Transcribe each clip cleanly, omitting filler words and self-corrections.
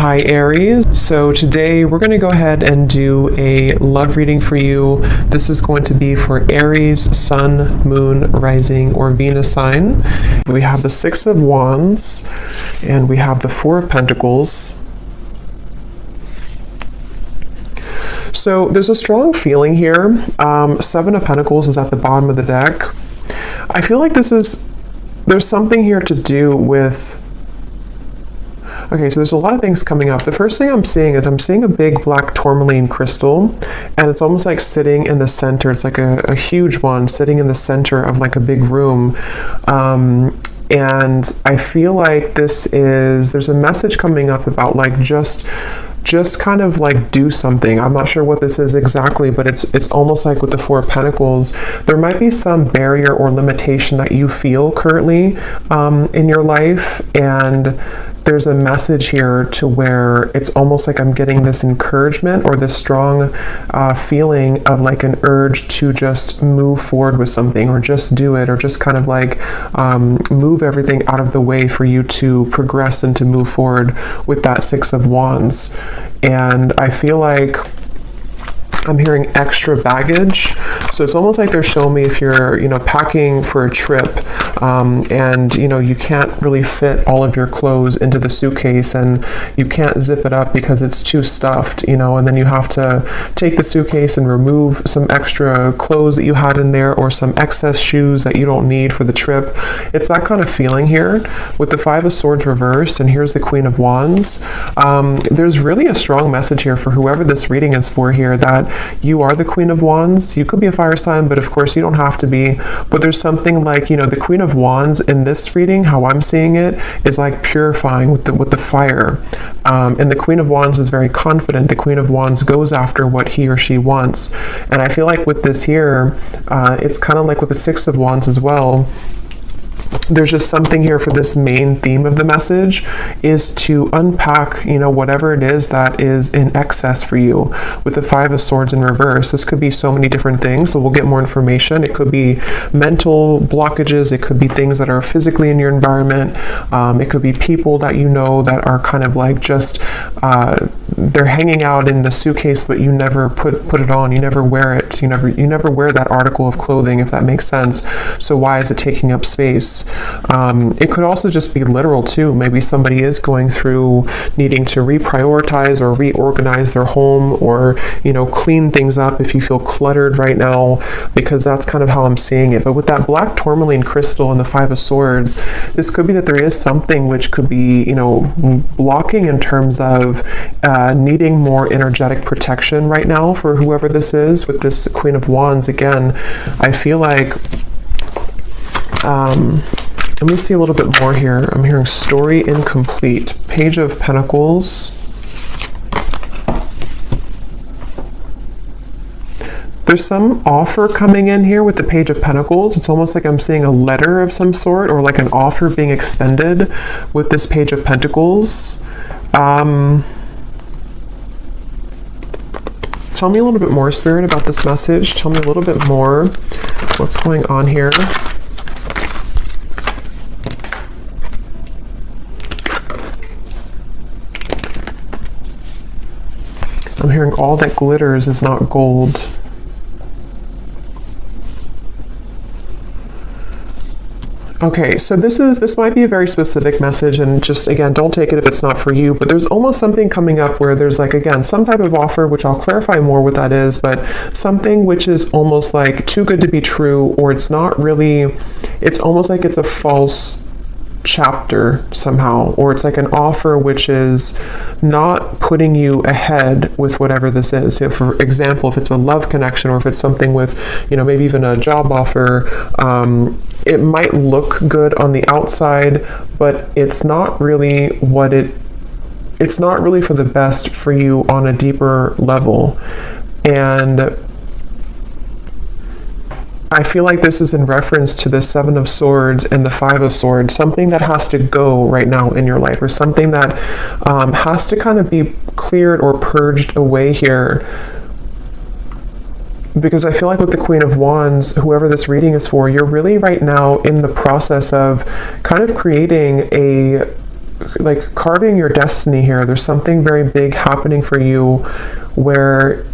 Hi Aries. So today we're going to go ahead and do a love reading for you. This is going to be for Aries, Sun, Moon, Rising, or Venus sign. We have the Six of Wands and we have the Four of Pentacles. So there's a strong feeling here. Seven of Pentacles is at the bottom of the deck. I feel like there's something here to do with. Okay, so there's a lot of things coming up. The first thing I'm seeing is I'm seeing a big black tourmaline crystal, and it's almost like sitting in the center. It's like a huge one sitting in the center of like a big room. And I feel like there's a message coming up about like just kind of like do something. I'm not sure what this is exactly, but it's almost like with the Four of Pentacles, there might be some barrier or limitation that you feel currently in your life, and there's a message here to where it's almost like I'm getting this encouragement or this strong feeling of like an urge to just move forward with something, or just do it, or just kind of like move everything out of the way for you to progress and to move forward with that Six of Wands. And I feel like I'm hearing extra baggage. So it's almost like they're showing me if you're, packing for a trip, and, you can't really fit all of your clothes into the suitcase, and you can't zip it up because it's too stuffed, and then you have to take the suitcase and remove some extra clothes that you had in there, or some excess shoes that you don't need for the trip. It's that kind of feeling here with the Five of Swords reversed, and here's the Queen of Wands. There's really a strong message here for whoever this reading is for here, that you are the Queen of Wands. You could be a fire sign, but of course you don't have to be. But there's something like, the Queen of Wands in this reading, how I'm seeing it, is like purifying with the fire. And the Queen of Wands is very confident. The Queen of Wands goes after what he or she wants. And I feel like with this here, it's kind of like with the Six of Wands as well. There's just something here for this main theme of the message is to unpack, whatever it is that is in excess for you. With the Five of Swords in reverse, this could be so many different things, so we'll get more information. It could be mental blockages, it could be things that are physically in your environment, it could be people that that are kind of like just they're hanging out in the suitcase, but you never put it on, you never wear it, you never wear that article of clothing, if that makes sense. So why is it taking up space? It could also just be literal too. Maybe somebody is going through needing to reprioritize or reorganize their home, or clean things up if you feel cluttered right now, because that's kind of how I'm seeing it. But with that black tourmaline crystal and the Five of Swords, this could be that there is something which could be blocking in terms of needing more energetic protection right now for whoever this is. With this Queen of Wands, again, I feel like let me see a little bit more here. I'm hearing story incomplete. Page of Pentacles. There's some offer coming in here with the Page of Pentacles. It's almost like I'm seeing a letter of some sort, or like an offer being extended with this Page of Pentacles. Tell me a little bit more, Spirit, about this message. Tell me a little bit more. What's going on here? I'm hearing all that glitters is not gold. Okay, so this might be a very specific message, and just again, don't take it if it's not for you, but there's almost something coming up where there's like, again, some type of offer, which I'll clarify more what that is, but something which is almost like too good to be true, or it's not really, it's almost like it's a false chapter somehow, or it's like an offer which is not putting you ahead with whatever this is. So for example, if it's a love connection, or if it's something with, maybe even a job offer, it might look good on the outside, but it's not really it's not really for the best for you on a deeper level. And I feel like this is in reference to the Seven of Swords and the Five of Swords, something that has to go right now in your life, or something that has to kind of be cleared or purged away here. Because I feel like with the Queen of Wands, whoever this reading is for, you're really right now in the process of kind of creating like carving your destiny here. There's something very big happening for you where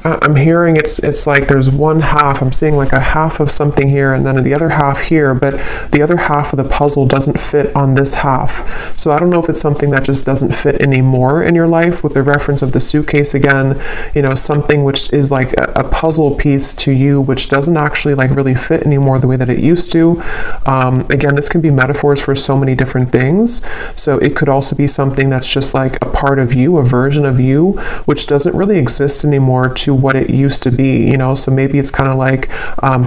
I'm hearing it's like there's one half, I'm seeing like a half of something here and then the other half here, but the other half of the puzzle doesn't fit on this half. So I don't know if it's something that just doesn't fit anymore in your life, with the reference of the suitcase again, you know, something which is like a puzzle piece to you which doesn't actually like really fit anymore the way that it used to. Again, this can be metaphors for so many different things. So it could also be something that's just like a part of you, a version of you, which doesn't really exist anymore to what it used to be, you know. So maybe it's kind of like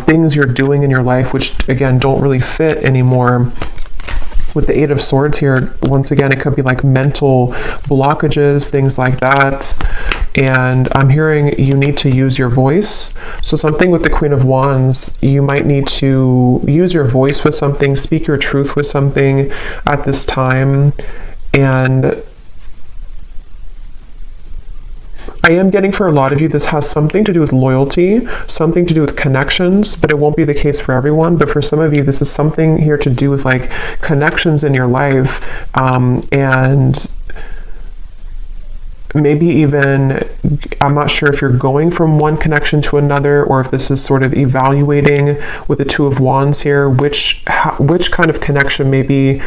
things you're doing in your life which again don't really fit anymore. With the Eight of Swords here, once again, it could be like mental blockages, things like that. And I'm hearing you need to use your voice. So something with the Queen of Wands, you might need to use your voice with something, speak your truth with something at this time. And I am getting for a lot of you, this has something to do with loyalty, something to do with connections, but it won't be the case for everyone. But for some of you, this is something here to do with like connections in your life, and maybe even, I'm not sure if you're going from one connection to another, or if this is sort of evaluating with the Two of Wands here, which kind of connection maybe.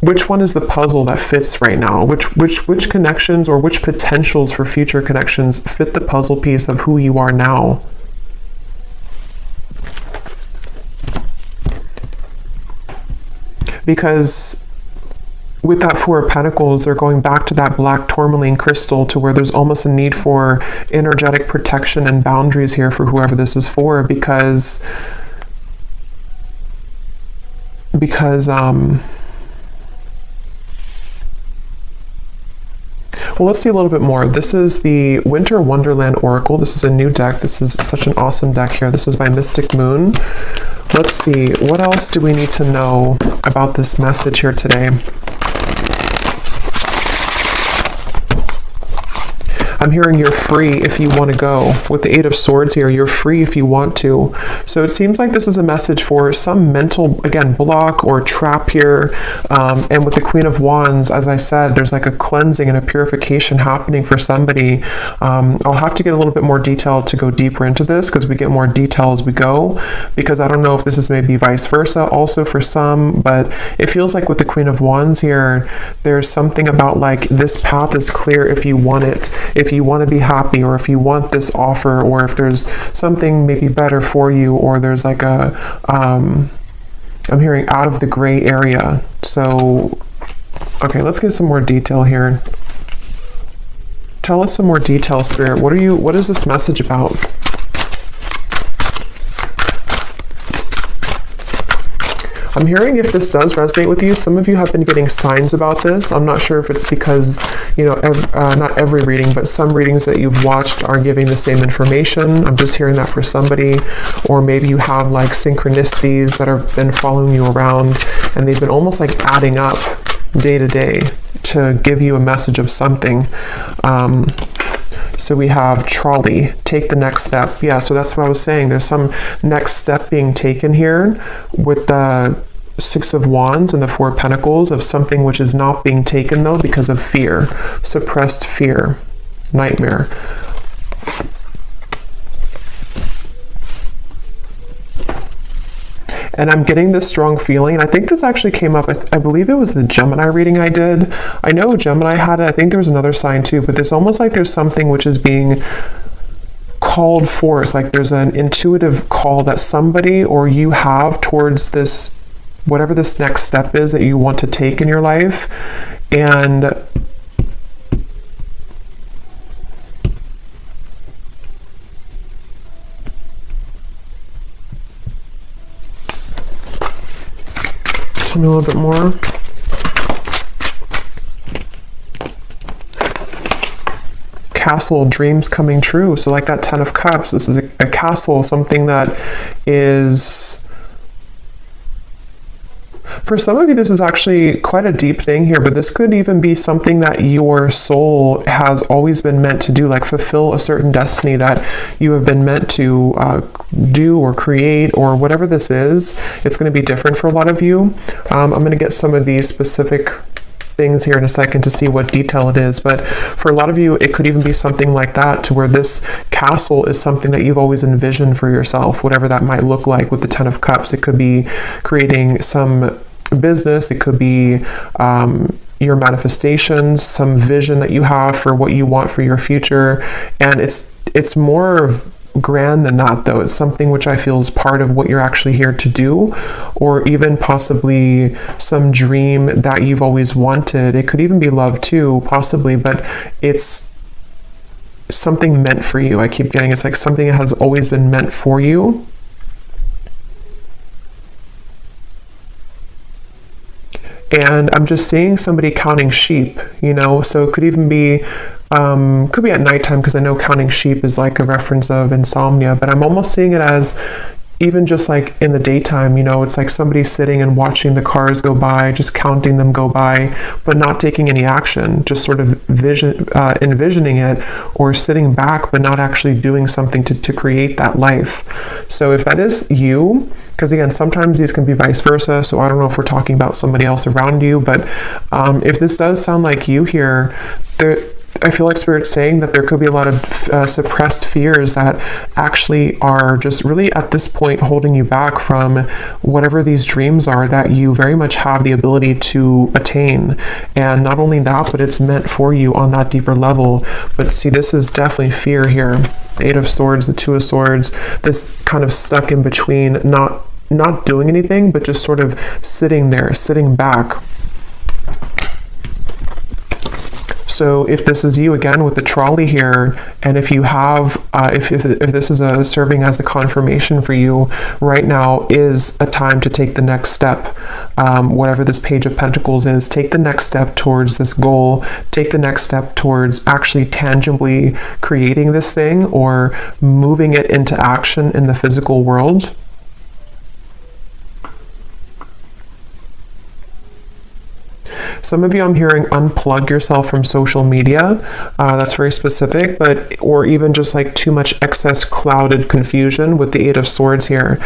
Which one is the puzzle that fits right now? Which connections or which potentials for future connections fit the puzzle piece of who you are now? Because with that Four of Pentacles, they're going back to that black tourmaline crystal, to where there's almost a need for energetic protection and boundaries here for whoever this is for, because well, let's see a little bit more. This is the Winter Wonderland Oracle. This is a new deck. This is such an awesome deck here. This is by Mystic Moon. Let's see, what else do we need to know about this message here today? I'm hearing you're free if you want to go. With the Eight of Swords here, you're free if you want to. So it seems like this is a message for some mental, again, block or trap here. And with the Queen of Wands, as I said, there's like a cleansing and a purification happening for somebody. I'll have to get a little bit more detail to go deeper into this, because we get more detail as we go, because I don't know if this is maybe vice versa also for some, but it feels like with the Queen of Wands here, there's something about like this path is clear if you want it. If you want to be happy, or if you want this offer, or if there's something maybe better for you, or there's like a I'm hearing out of the gray area. So okay, let's get some more detail here. Tell us some more detail, Spirit. What is this message about? I'm hearing, if this does resonate with you, some of you have been getting signs about this. I'm not sure if it's because, you know, not every reading, but some readings that you've watched are giving the same information. I'm just hearing that for somebody. Or maybe you have like synchronicities that have been following you around, and they've been almost like adding up day to day to give you a message of something. So we have trolley, take the next step. Yeah, so that's what I was saying. There's some next step being taken here with the Six of Wands and the Four of Pentacles, of something which is not being taken though because of fear, suppressed fear, nightmare. And I'm getting this strong feeling, and I think this actually came up, I believe it was the Gemini reading I did. I know Gemini had it, I think there was another sign too, but there's almost like there's something which is being called forth, like there's an intuitive call that somebody or you have towards this, whatever this next step is that you want to take in your life. And tell me a little bit more. Castle, dreams coming true. So like that Ten of Cups, this is a castle, something that is, For some of you, this is actually quite a deep thing here, but this could even be something that your soul has always been meant to do, like fulfill a certain destiny that you have been meant to do or create, or whatever this is. It's going to be different for a lot of you. I'm going to get some of these specific things here in a second to see what detail it is, but for a lot of you it could even be something like that, to where this castle is something that you've always envisioned for yourself, whatever that might look like. With the Ten of Cups, it could be creating some business, it could be your manifestations, some vision that you have for what you want for your future, and it's more grand than that, though. It's something which I feel is part of what you're actually here to do, or even possibly some dream that you've always wanted. It could even be love too, possibly, but it's something meant for you. I keep getting it's like something that has always been meant for you. And I'm just seeing somebody counting sheep, you know, so it could even be could be at nighttime, because I know counting sheep is like a reference of insomnia, but I'm almost seeing it as even just like in the daytime, you know, it's like somebody sitting and watching the cars go by, just counting them go by, but not taking any action, just sort of envisioning it, or sitting back, but not actually doing something to create that life. So if that is you, because again, sometimes these can be vice versa, so I don't know if we're talking about somebody else around you, but if this does sound like you here, I feel like Spirit's saying that there could be a lot of suppressed fears that actually are just really at this point holding you back from whatever these dreams are that you very much have the ability to attain. And not only that, but it's meant for you on that deeper level. But see, this is definitely fear here. The Eight of Swords, the Two of Swords, this kind of stuck in between, not doing anything, but just sort of sitting there, sitting back. So if this is you, again, with the trolley here, and if you have, if this is serving as a confirmation for you, right now is a time to take the next step. Whatever this Page of Pentacles is, take the next step towards this goal, take the next step towards actually tangibly creating this thing, or moving it into action in the physical world. Some of you, I'm hearing, unplug yourself from social media. That's very specific, or even just like too much excess clouded confusion with the Eight of Swords here,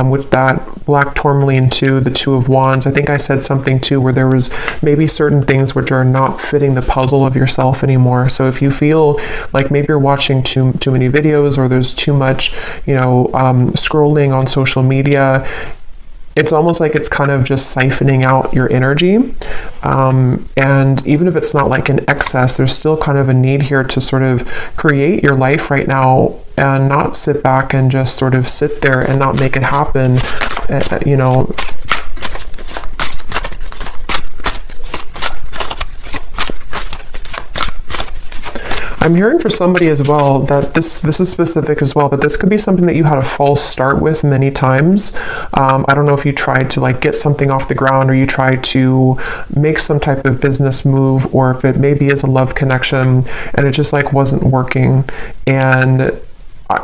with that black tourmaline to the Two of Wands. I think I said something too where there was maybe certain things which are not fitting the puzzle of yourself anymore. So if you feel like maybe you're watching too many videos, or there's too much, you know, scrolling on social media, it's almost like it's kind of just siphoning out your energy. And even if it's not like an excess, there's still kind of a need here to sort of create your life right now, and not sit back and just sort of sit there and not make it happen, you know. I'm hearing for somebody as well that this is specific as well, but this could be something that you had a false start with many times. I don't know if you tried to like get something off the ground, or you tried to make some type of business move, or if it maybe is a love connection and it just like wasn't working. And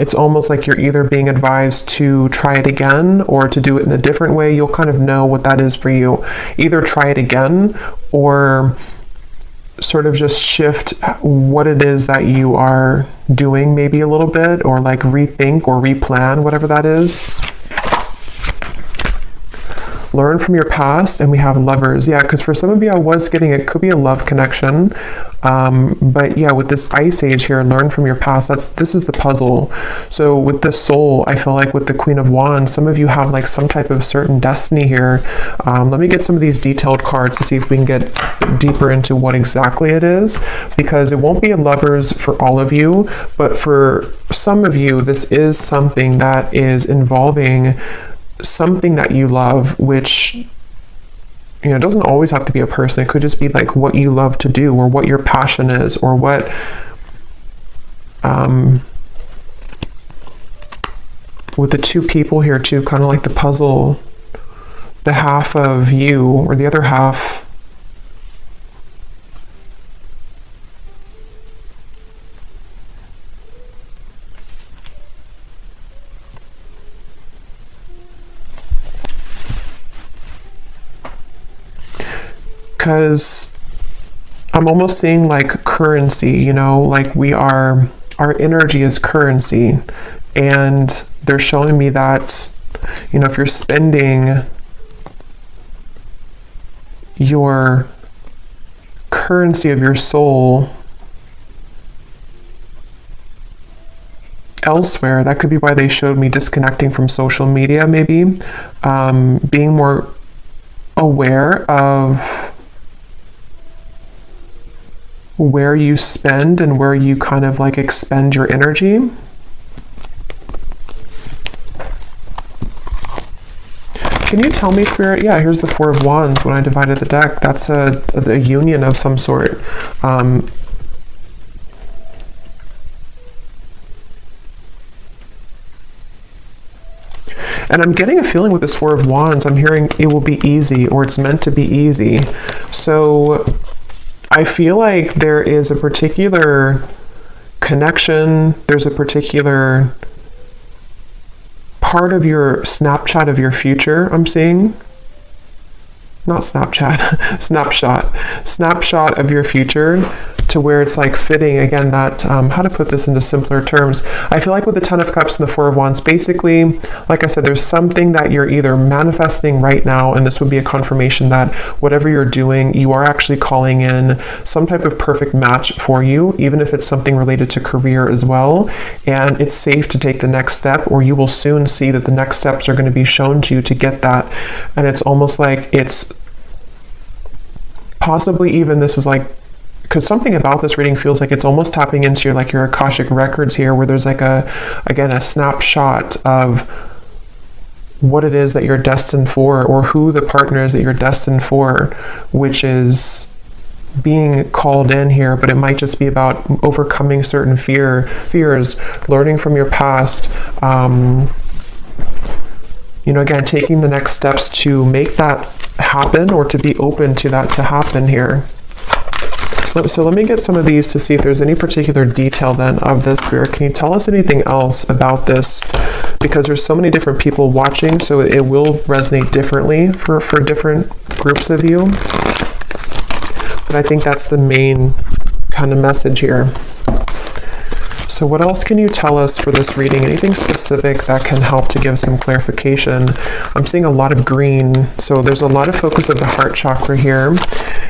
it's almost like you're either being advised to try it again, or to do it in a different way. You'll kind of know what that is for you. Either try it again, or sort of just shift what it is that you are doing maybe a little bit, or like rethink or replan, whatever that is. Learn from your past, and we have Lovers. Yeah, because for some of you, I was getting, it could be a love connection. But yeah, with this Ice Age here, learn from your past. This is the puzzle. So with the Soul, I feel like with the Queen of Wands, some of you have like some type of certain destiny here. Let me get some of these detailed cards to see if we can get deeper into what exactly it is, because it won't be a Lovers for all of you, but for some of you, this is something that is involving something that you love, which, you know, it doesn't always have to be a person. It could just be like what you love to do, or what your passion is, or what with the two people here too, kind of like the puzzle, the half of you or the other half. because I'm almost seeing like currency, you know, like our energy is currency. And they're showing me that, you know, if you're spending your currency of your soul elsewhere, that could be why they showed me disconnecting from social media, maybe. Being more aware of where you spend and where you kind of like expend your energy. Can you tell me, Spirit? Yeah, here's the Four of Wands. When I divided the deck, that's a union of some sort. And I'm getting a feeling with this Four of Wands, I'm hearing it will be easy, or it's meant to be easy. So I feel like there is a particular connection, there's a particular part of your Snapchat of your future I'm seeing. Not Snapchat, snapshot of your future, to where it's like fitting, again, that, how to put this into simpler terms. I feel like with the Ten of Cups and the Four of Wands, basically, like I said, there's something that you're either manifesting right now, and this would be a confirmation that whatever you're doing, you are actually calling in some type of perfect match for you, even if it's something related to career as well. And it's safe to take the next step, or you will soon see that the next steps are going to be shown to you to get that. And it's almost like it's possibly even, this is like, because something about this reading feels like it's almost tapping into your Akashic records here, where there's like a snapshot of what it is that you're destined for, or who the partner is that you're destined for, which is being called in here. But it might just be about overcoming certain fears, learning from your past, you know, again, taking the next steps to make that happen, or to be open to that to happen here. So let me get some of these to see if there's any particular detail then of this, Spirit. Can you tell us anything else about this? Because there's so many different people watching, so it will resonate differently for different groups of you. But I think that's the main kind of message here. So what else can you tell us for this reading? Anything specific that can help to give some clarification? I'm seeing a lot of green, so there's a lot of focus of the heart chakra here.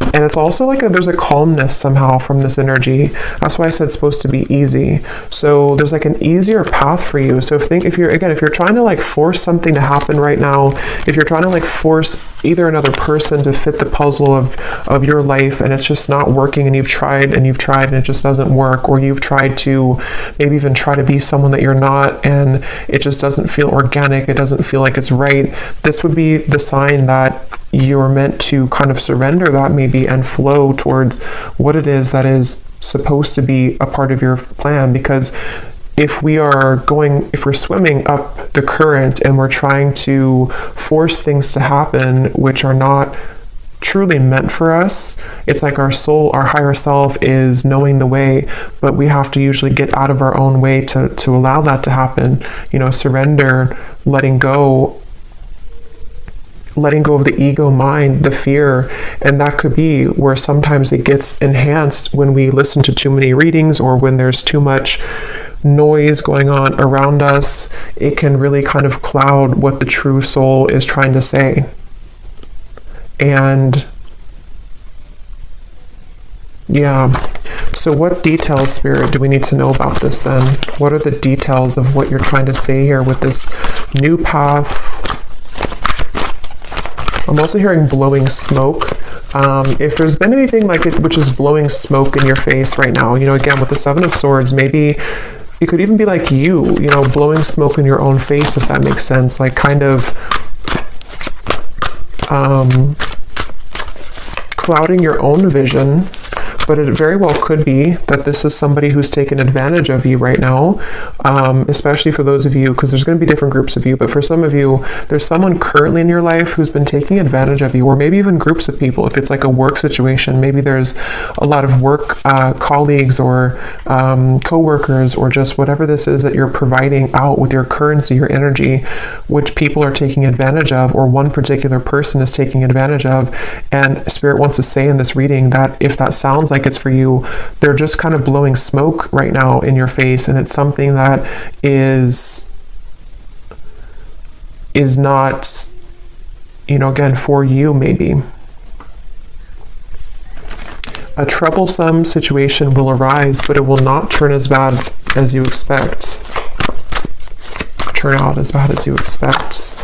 And it's also like there's a calmness somehow from this energy. That's why I said it's supposed to be easy. So there's like an easier path for you. So if you're trying to like force something to happen right now, if you're trying to like force either another person to fit the puzzle of your life, and it's just not working, and you've tried and it just doesn't work, or you've tried to maybe even try to be someone that you're not, and it just doesn't feel organic, it doesn't feel like it's right, this would be the sign that you're meant to kind of surrender that maybe and flow towards what it is that is supposed to be a part of your plan. Because if we're swimming up the current and we're trying to force things to happen which are not truly meant for us, it's like our soul, our higher self is knowing the way, but we have to usually get out of our own way to allow that to happen. You know, surrender, letting go of the ego mind, the fear. And that could be where sometimes it gets enhanced when we listen to too many readings, or when there's too much noise going on around us. It can really kind of cloud what the true soul is trying to say. And yeah, so what details, Spirit, do we need to know about this then? What are the details of what you're trying to say here with this new path? I'm also hearing blowing smoke. If there's been anything like it which is blowing smoke in your face right now, you know, again, with the Seven of Swords, maybe it could even be like you know, blowing smoke in your own face, if that makes sense, like kind of clouding your own vision. but it very well could be that this is somebody who's taken advantage of you right now, especially for those of you, because there's going to be different groups of you, but for some of you, there's someone currently in your life who's been taking advantage of you, or maybe even groups of people. If it's like a work situation, maybe there's a lot of work colleagues or co-workers, or just whatever this is that you're providing out with your currency, your energy, which people are taking advantage of, or one particular person is taking advantage of. And Spirit wants to say in this reading that if that sounds like it's for you, they're just kind of blowing smoke right now in your face, and it's something that is not, you know, again, for you. Maybe a troublesome situation will arise, but it will not turn as bad as you expect. Turn out as bad as you expect.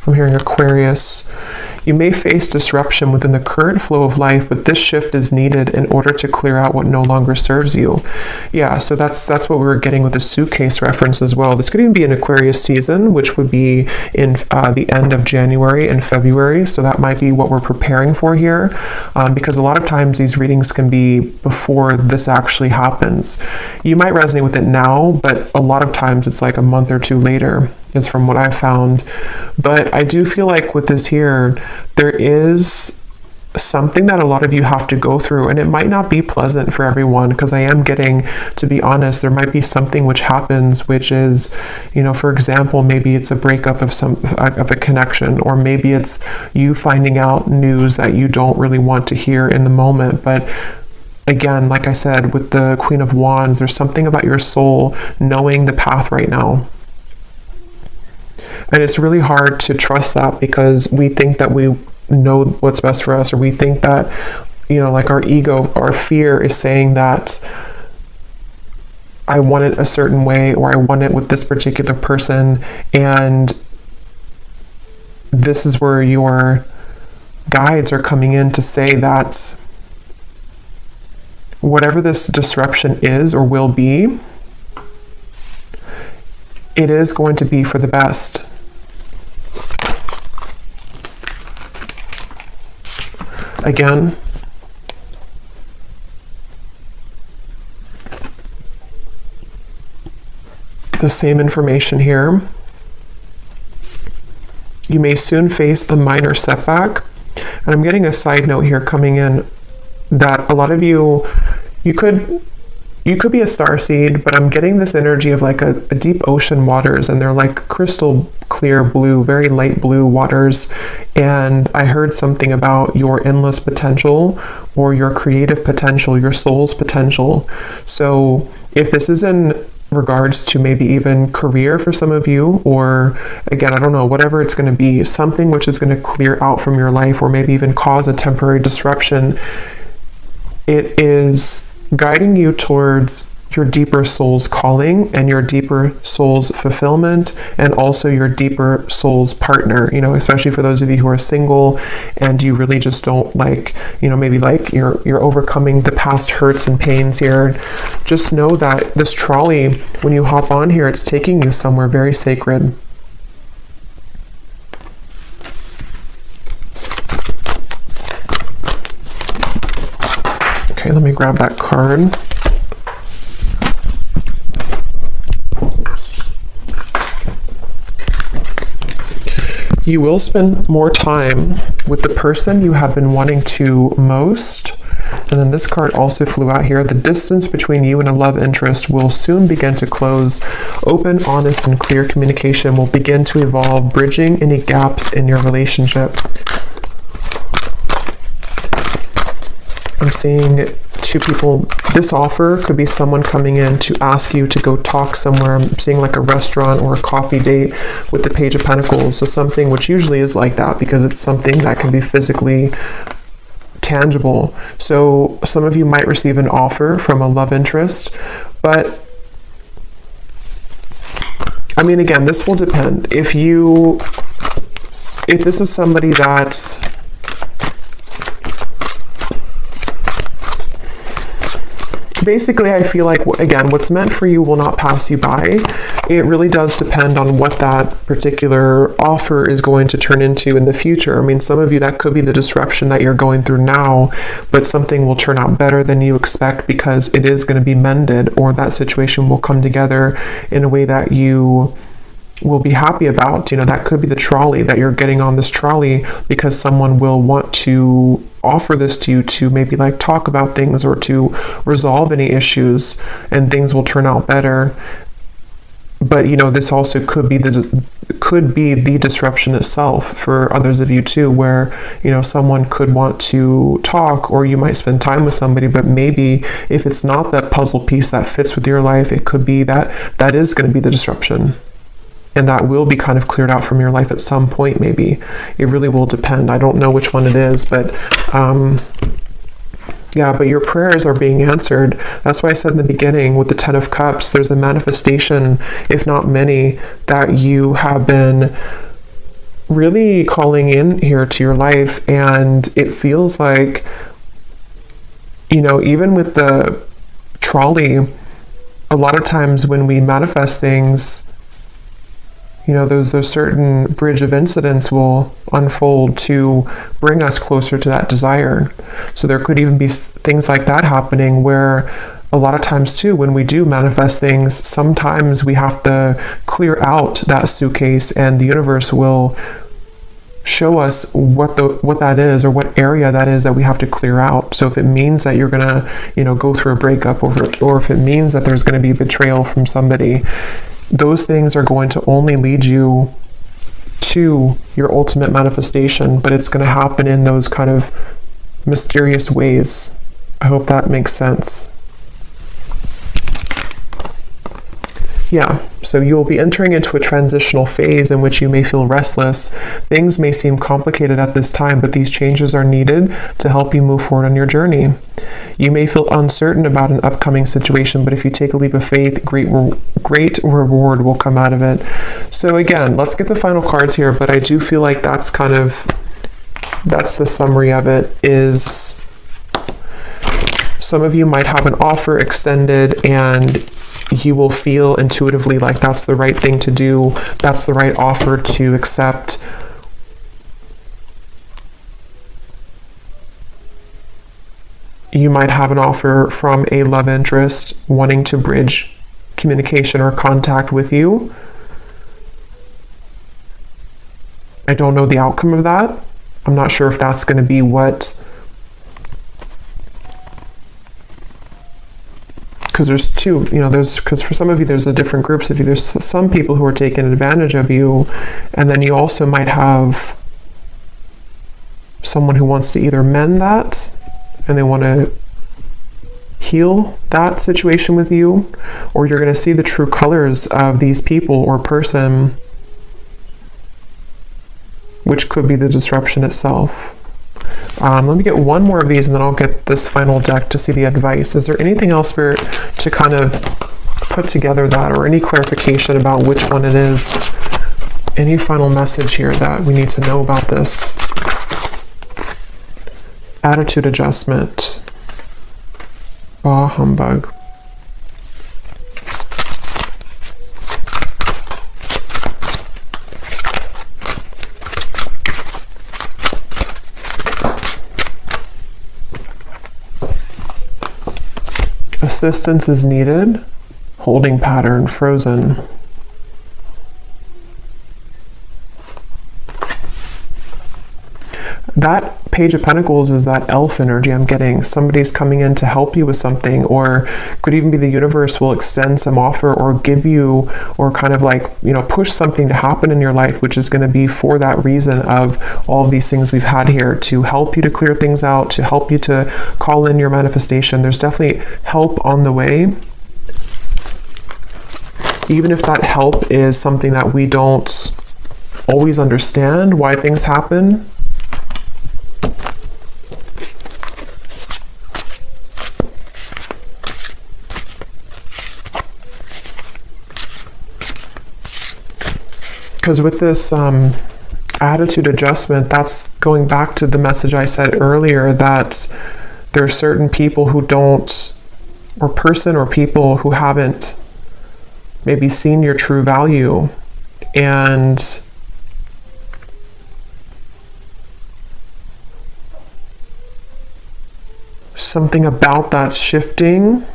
I'm hearing Aquarius. You may face disruption within the current flow of life, but this shift is needed in order to clear out what no longer serves you. Yeah, so that's what we were getting with the suitcase reference as well. This could even be an Aquarius season, which would be in the end of January and February. So that might be what we're preparing for here, because a lot of times these readings can be before this actually happens. You might resonate with it now, but a lot of times it's like a month or two later, is from what I've found. But I do feel like with this here, there is something that a lot of you have to go through, and it might not be pleasant for everyone, because I am getting, to be honest, there might be something which happens, which is, you know, for example, maybe it's a breakup of a connection, or maybe it's you finding out news that you don't really want to hear in the moment. But again, like I said, with the Queen of Wands, there's something about your soul knowing the path right now. And it's really hard to trust that, because we think that we know what's best for us, or we think that, you know, like our ego, our fear is saying that I want it a certain way, or I want it with this particular person. And this is where your guides are coming in to say that whatever this disruption is or will be, it is going to be for the best. Again, the same information here. You may soon face a minor setback. And I'm getting a side note here coming in that a lot of you could be a starseed, but I'm getting this energy of like a deep ocean waters, and they're like crystal clear blue, very light blue waters. And I heard something about your endless potential, or your creative potential, your soul's potential. So if this is in regards to maybe even career for some of you, or again, I don't know, whatever it's going to be, something which is going to clear out from your life, or maybe even cause a temporary disruption, it is guiding you towards your deeper soul's calling and your deeper soul's fulfillment, and also your deeper soul's partner, you know, especially for those of you who are single and you really just don't like, you know, maybe like you're overcoming the past hurts and pains here. Just know that this trolley, when you hop on here, it's taking you somewhere very sacred. Okay, let me grab that card. You will spend more time with the person you have been wanting to most. And then this card also flew out here. The distance between you and a love interest will soon begin to close. Open, honest, and clear communication will begin to evolve, bridging any gaps in your relationship. I'm seeing two people. This offer could be someone coming in to ask you to go talk somewhere. I'm seeing like a restaurant or a coffee date with the Page of Pentacles. So something which usually is like that, because it's something that can be physically tangible. So some of you might receive an offer from a love interest, but I mean, again, this will depend. If this is somebody that basically, I feel like, again, what's meant for you will not pass you by. It really does depend on what that particular offer is going to turn into in the future. I mean, some of you, that could be the disruption that you're going through now, but something will turn out better than you expect because it is going to be mended, or that situation will come together in a way that you will be happy about. You know, that could be the trolley, that you're getting on this trolley because someone will want to offer this to you to maybe like talk about things or to resolve any issues, and things will turn out better. But you know, this also could be the disruption itself for others of you too, where, you know, someone could want to talk, or you might spend time with somebody, but maybe if it's not that puzzle piece that fits with your life, it could be that is going to be the disruption. And that will be kind of cleared out from your life at some point, maybe. It really will depend. I don't know which one it is, but yeah, but your prayers are being answered. That's why I said in the beginning with the 10 of Cups, there's a manifestation, if not many, that you have been really calling in here to your life. And it feels like, you know, even with the trolley, a lot of times when we manifest things, you know, those certain bridge of incidents will unfold to bring us closer to that desire. So there could even be things like that happening, where a lot of times too, when we do manifest things, sometimes we have to clear out that suitcase, and the universe will show us what that is, or what area that is that we have to clear out. So if it means that you're gonna, you know, go through a breakup, or if it means that there's going to be betrayal from somebody, those things are going to only lead you to your ultimate manifestation, but it's going to happen in those kind of mysterious ways. I hope that makes sense. Yeah, so you'll be entering into a transitional phase in which you may feel restless. Things may seem complicated at this time, but these changes are needed to help you move forward on your journey. You may feel uncertain about an upcoming situation, but if you take a leap of faith, great reward will come out of it. So again, let's get the final cards here, but I do feel like that's the summary of it. Is some of you might have an offer extended, and you will feel intuitively like that's the right thing to do, that's the right offer to accept. You might have an offer from a love interest wanting to bridge communication or contact with you. I don't know the outcome of that. I'm not sure if that's going to be what, because there's two, you know, because for some of you, there's a different groups of you. There's some people who are taking advantage of you, and then you also might have someone who wants to either mend that, and they want to heal that situation with you, or you're going to see the true colors of these people or person, which could be the disruption itself. Let me get one more of these, and then I'll get this final deck to see the advice. Is there anything else, Spirit, to kind of put together that, or any clarification about which one it is? Any final message here that we need to know about this? Attitude adjustment. Bah humbug. Assistance is needed. Holding pattern, frozen. That Page of Pentacles is that elf energy I'm getting. Somebody's coming in to help you with something, or could even be the universe will extend some offer or give you, or kind of like, you know, push something to happen in your life, which is going to be for that reason of all of these things we've had here, to help you to clear things out, to help you to call in your manifestation. There's definitely help on the way. Even if that help is something that we don't always understand why things happen. Because with this attitude adjustment, that's going back to the message I said earlier, that there are certain people who don't or person or people who haven't maybe seen your true value, and something about that's shifting.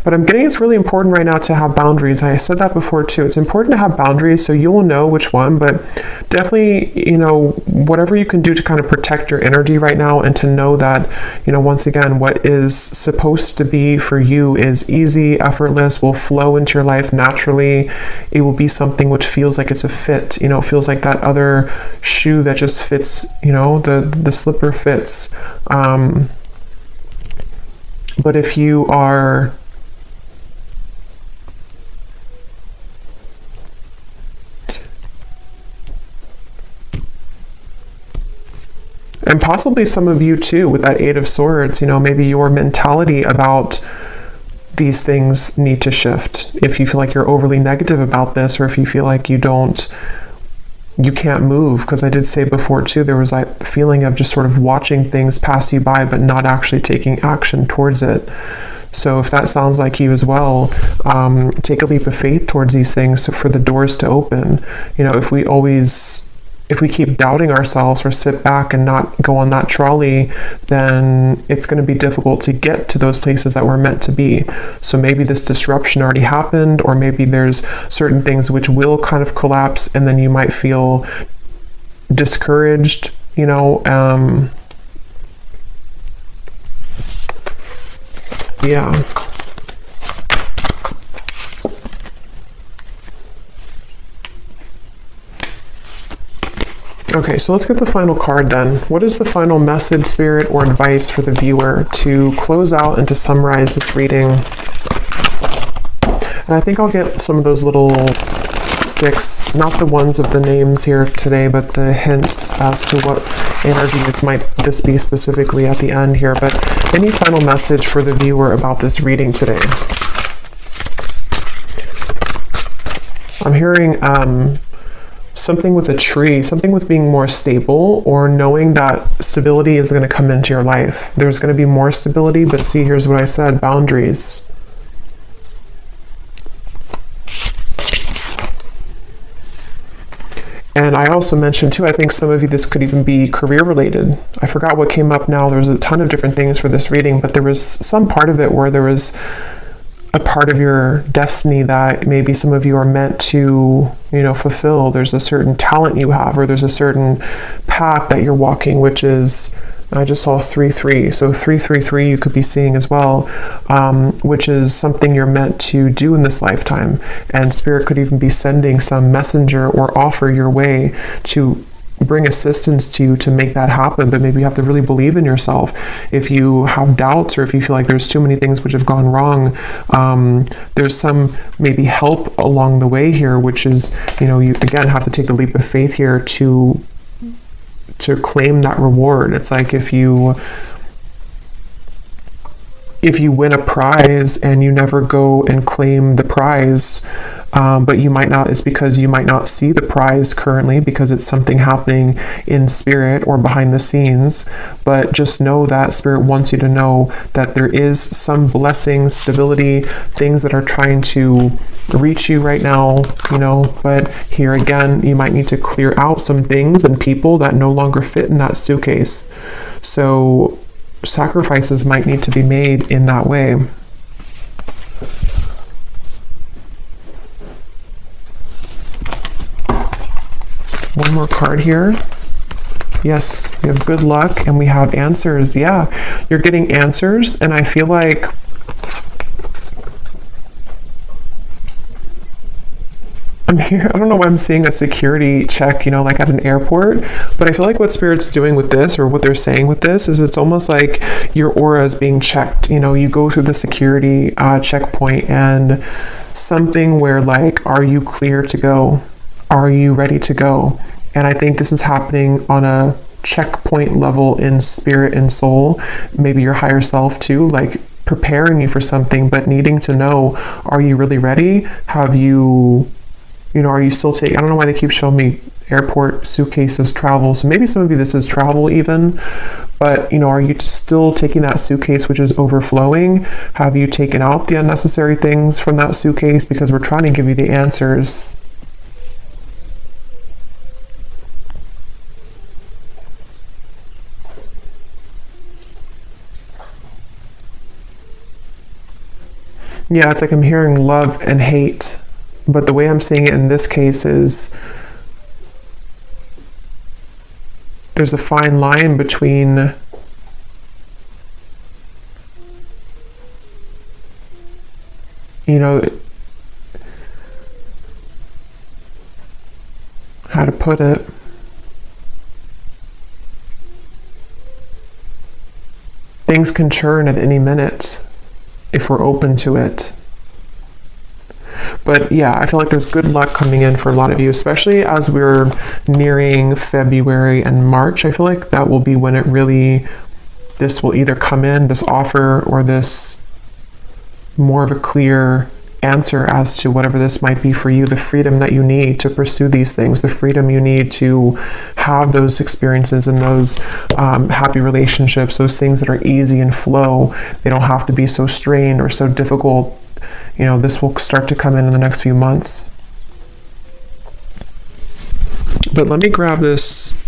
But I'm getting it's really important right now to have boundaries. I said that before too. It's important to have boundaries so you will know which one, but definitely, you know, whatever you can do to kind of protect your energy right now, and to know that, you know, once again, what is supposed to be for you is easy, effortless, will flow into your life naturally. It will be something which feels like it's a fit, you know, it feels like that other shoe that just fits, you know, the slipper fits. But if you are and possibly some of you too, with that Eight of Swords, you know, maybe your mentality about these things need to shift. If you feel like you're overly negative about this, or if you feel like you can't move, because I did say before too, there was that feeling of just sort of watching things pass you by, but not actually taking action towards it. So if that sounds like you as well, take a leap of faith towards these things for the doors to open. You know, if we keep doubting ourselves or sit back and not go on that trolley, then it's going to be difficult to get to those places that we're meant to be. So maybe this disruption already happened, or maybe there's certain things which will kind of collapse, and then you might feel discouraged, you know. Yeah. Okay, so let's get the final card then. What is the final message, spirit, or advice for the viewer to close out and to summarize this reading? And I think I'll get some of those little sticks, not the ones of the names here today, but the hints as to what energies might this be specifically at the end here. But any final message for the viewer about this reading today? I'm hearing something with a tree, something with being more stable, or knowing that stability is going to come into your life. There's going to be more stability, but see, here's what I said, boundaries. And I also mentioned too, I think some of you, this could even be career related. I forgot what came up now. There's a ton of different things for this reading, but there was some part of it where there was a part of your destiny that maybe some of you are meant to, you know, fulfill. There's a certain talent you have, or there's a certain path that you're walking, which is, I just saw 3-3. So 3-3-3 you could be seeing as well, which is something you're meant to do in this lifetime. And Spirit could even be sending some messenger or offer your way to bring assistance to you to make that happen. But maybe you have to really believe in yourself. If you have doubts, or if you feel like there's too many things which have gone wrong, there's some maybe help along the way here, which is, you know, you again have to take the leap of faith here to claim that reward. It's like if you win a prize and you never go and claim the prize, but you might not, it's because you might not see the prize currently, because it's something happening in spirit or behind the scenes. But just know that Spirit wants you to know that there is some blessing, stability, things that are trying to reach you right now, you know. But here again, you might need to clear out some things and people that no longer fit in that suitcase. So sacrifices might need to be made in that way. One more card here. Yes, we have good luck and we have answers. Yeah, you're getting answers, and I feel like I'm here. I don't know why I'm seeing a security check, you know, like at an airport, but I feel like what Spirit's doing with this, or what they're saying with this, is it's almost like your aura is being checked. You know, you go through the security checkpoint, and something where like, are you clear to go? Are you ready to go? And I think this is happening on a checkpoint level in spirit and soul, maybe your higher self too, like preparing you for something, but needing to know, are you really ready? Have you You know, are you still taking, I don't know why they keep showing me airport, suitcases, travel. So maybe some of you, this is travel even, but you know, are you still taking that suitcase which is overflowing? Have you taken out the unnecessary things from that suitcase? Because we're trying to give you the answers. Yeah, it's like I'm hearing love and hate, but the way I'm seeing it in this case is there's a fine line between you know, how to put it. Things can churn at any minute if we're open to it. But yeah, I feel like there's good luck coming in for a lot of you, especially as we're nearing February and March. I feel like that will be when it really, this will either come in, this offer, or this more of a clear answer as to whatever this might be for you, the freedom that you need to pursue these things, the freedom you need to have those experiences and those happy relationships, those things that are easy and flow. They don't have to be so strained or so difficult. You know, this will start to come in the next few months. But let me grab these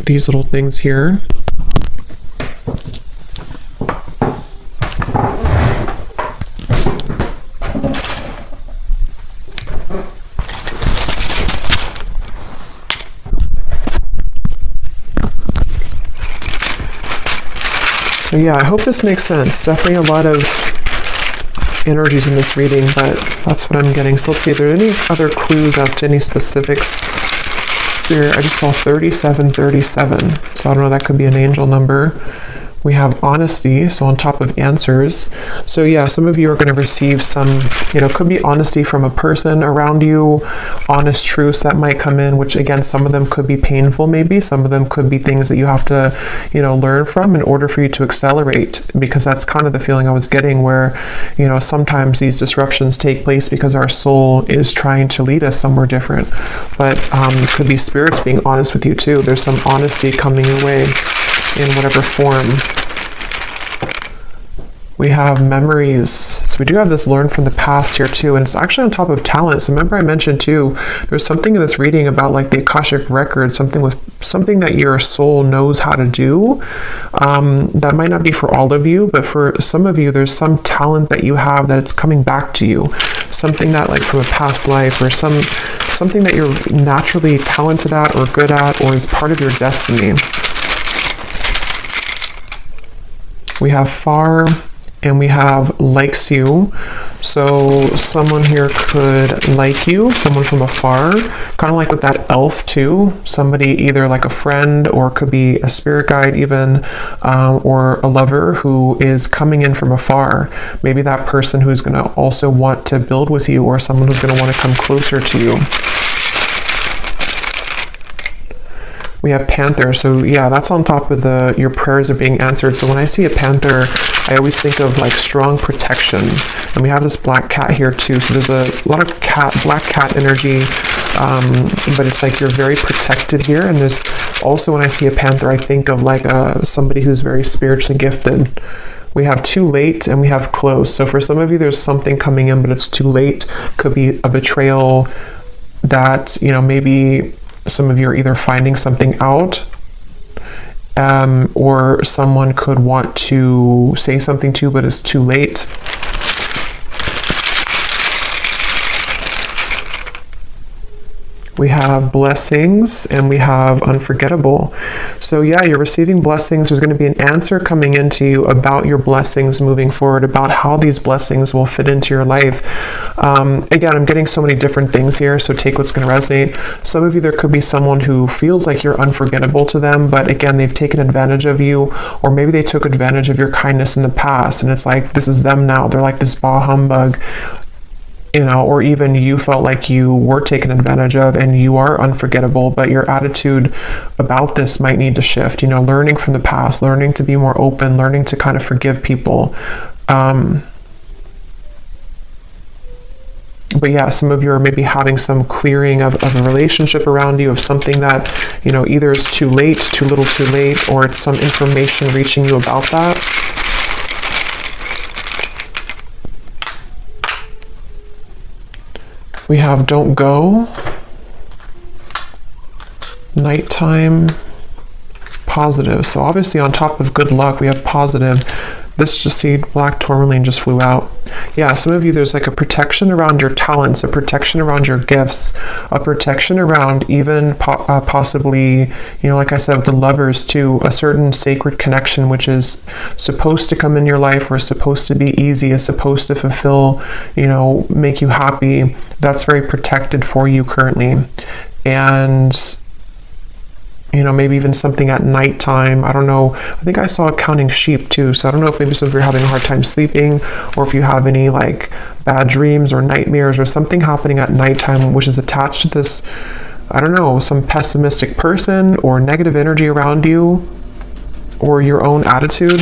little things here. So yeah, I hope this makes sense. Definitely a lot of energies in this reading, but that's what I'm getting. So let's see if there are any other clues as to any specifics. Spirit, I just saw 3737. So I don't know, that could be an angel number. We have honesty, so on top of answers. So yeah, some of you are going to receive some, you know, could be honesty from a person around you, honest truths that might come in, which again, some of them could be painful maybe, some of them could be things that you have to, you know, learn from in order for you to accelerate, because that's kind of the feeling I was getting where, you know, sometimes these disruptions take place because our soul is trying to lead us somewhere different. But it could be spirits being honest with you too. There's some honesty coming your way in whatever form. We have memories. So we do have this learn from the past here too, and it's actually on top of talent. So remember I mentioned too, there's something in this reading about like the Akashic record, something that your soul knows how to do. That might not be for all of you, but for some of you, there's some talent that you have that it's coming back to you. Something that like from a past life, or something that you're naturally talented at or good at, or is part of your destiny. We have far, and we have likes you. So someone here could like you, someone from afar, kind of like with that elf too. Somebody either like a friend, or could be a spirit guide even, or a lover who is coming in from afar. Maybe that person who's going to also want to build with you, or someone who's going to want to come closer to you. We have panther, so yeah, that's on top of your prayers are being answered. So when I see a panther, I always think of like strong protection. And we have this black cat here too, so there's a lot of black cat energy, but it's like you're very protected here. And there's also, when I see a panther, I think of like somebody who's very spiritually gifted. We have too late, and we have close. So for some of you, there's something coming in, but it's too late. Could be a betrayal that, you know, maybe some of you are either finding something out, or someone could want to say something to you, but it's too late. We have blessings, and we have unforgettable. So yeah, you're receiving blessings. There's going to be an answer coming into you about your blessings moving forward, about how these blessings will fit into your life. Again, I'm getting so many different things here, so take what's going to resonate. Some of you, there could be someone who feels like you're unforgettable to them, but again, they've taken advantage of you, or maybe they took advantage of your kindness in the past, and it's like, this is them now. They're like this bah humbug. You know, or even you felt like you were taken advantage of and you are unforgettable, but your attitude about this might need to shift. You know, learning from the past, learning to be more open, learning to kind of forgive people. But yeah, some of you are maybe having some clearing of a relationship around you, of something that, you know, either is too late, too little too late, or it's some information reaching you about that. We have don't go, nighttime, positive. So obviously on top of good luck, we have positive. This just seed, black tourmaline, just flew out. Yeah, some of you, there's like a protection around your talents, a protection around your gifts, a protection around even possibly, you know, like I said, with the lovers too, a certain sacred connection, which is supposed to come in your life, or is supposed to be easy, is supposed to fulfill, you know, make you happy. That's very protected for you currently. And you know, maybe even something at nighttime. I don't know. I think I saw counting sheep too. So I don't know if maybe some of you are having a hard time sleeping, or if you have any like bad dreams or nightmares or something happening at nighttime, which is attached to this, I don't know, some pessimistic person or negative energy around you, or your own attitude.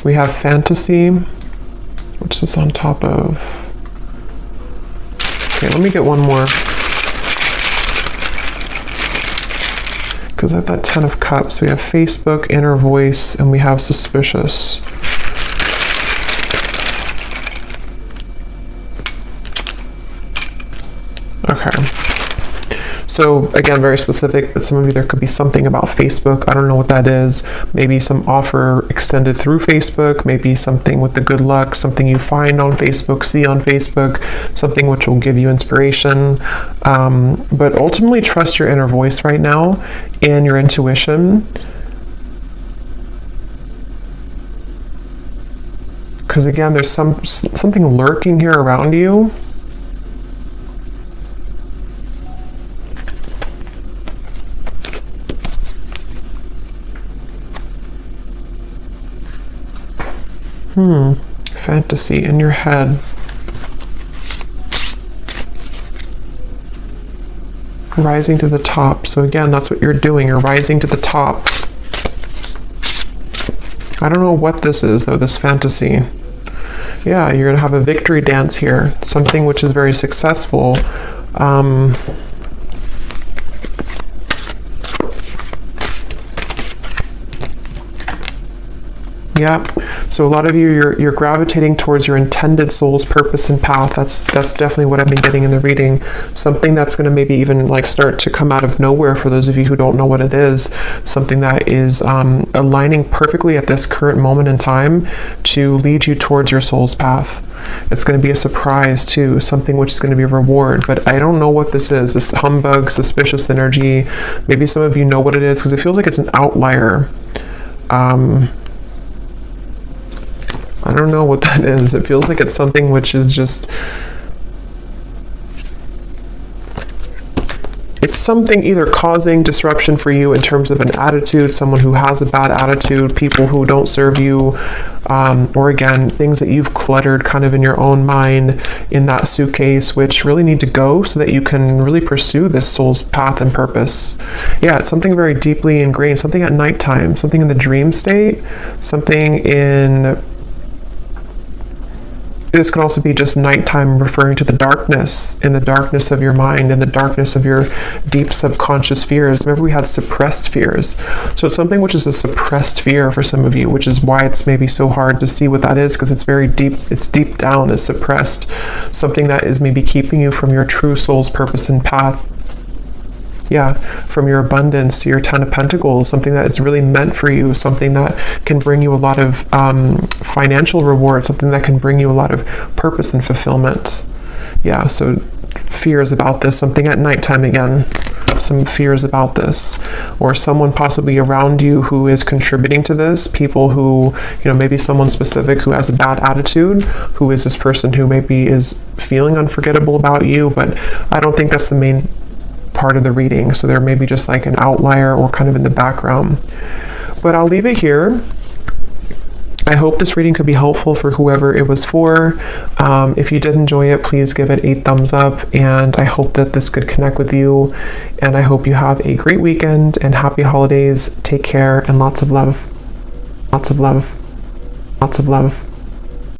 We have fantasy, which is on top of. Okay, let me get one more. Because at that 10 of Cups, we have Facebook, inner voice, and we have suspicious. Okay. So again, very specific, but some of you, there could be something about Facebook. I don't know what that is. Maybe some offer extended through Facebook, maybe something with the good luck, something you find on Facebook, see on Facebook, something which will give you inspiration. But ultimately trust your inner voice right now and your intuition. Because again, there's something lurking here around you. Fantasy in your head. Rising to the top. So again, that's what you're doing. You're rising to the top. I don't know what this is though, this fantasy. Yeah, you're gonna have a victory dance here. Something which is very successful. Yeah, so a lot of you, you're gravitating towards your intended soul's purpose and path. That's definitely what I've been getting in the reading. Something that's going to maybe even like start to come out of nowhere for those of you who don't know what it is. Something that is aligning perfectly at this current moment in time to lead you towards your soul's path. It's going to be a surprise too, something which is going to be a reward, but I don't know what this is. This humbug, suspicious energy. Maybe some of you know what it is because it feels like it's an outlier. I don't know what that is. It feels like it's something which is just, it's something either causing disruption for you in terms of an attitude, someone who has a bad attitude, people who don't serve you, or again, things that you've cluttered kind of in your own mind in that suitcase, which really need to go so that you can really pursue this soul's path and purpose. Yeah, it's something very deeply ingrained, something at nighttime, something in the dream state, something in... This could also be just nighttime, referring to the darkness, in the darkness of your mind, in the darkness of your deep subconscious fears. Remember, we had suppressed fears. So it's something which is a suppressed fear for some of you, which is why it's maybe so hard to see what that is, because it's very deep, it's deep down, it's suppressed. Something that is maybe keeping you from your true soul's purpose and path. Yeah, from your abundance to your 10 of Pentacles, something that is really meant for you, something that can bring you a lot of financial reward, something that can bring you a lot of purpose and fulfillment. Yeah, so fears about this, something at nighttime again, some fears about this, or someone possibly around you who is contributing to this, people who, you know, maybe someone specific who has a bad attitude, who is this person who maybe is feeling unforgettable about you, but I don't think that's the main part of the reading, so there may be just like an outlier or kind of in the background. But I'll leave it here. I hope this reading could be helpful for whoever it was for. If you did enjoy it, please give it a thumbs up, and I hope that this could connect with you, and I hope you have a great weekend and happy holidays. Take care and lots of love. Lots of love. Lots of love.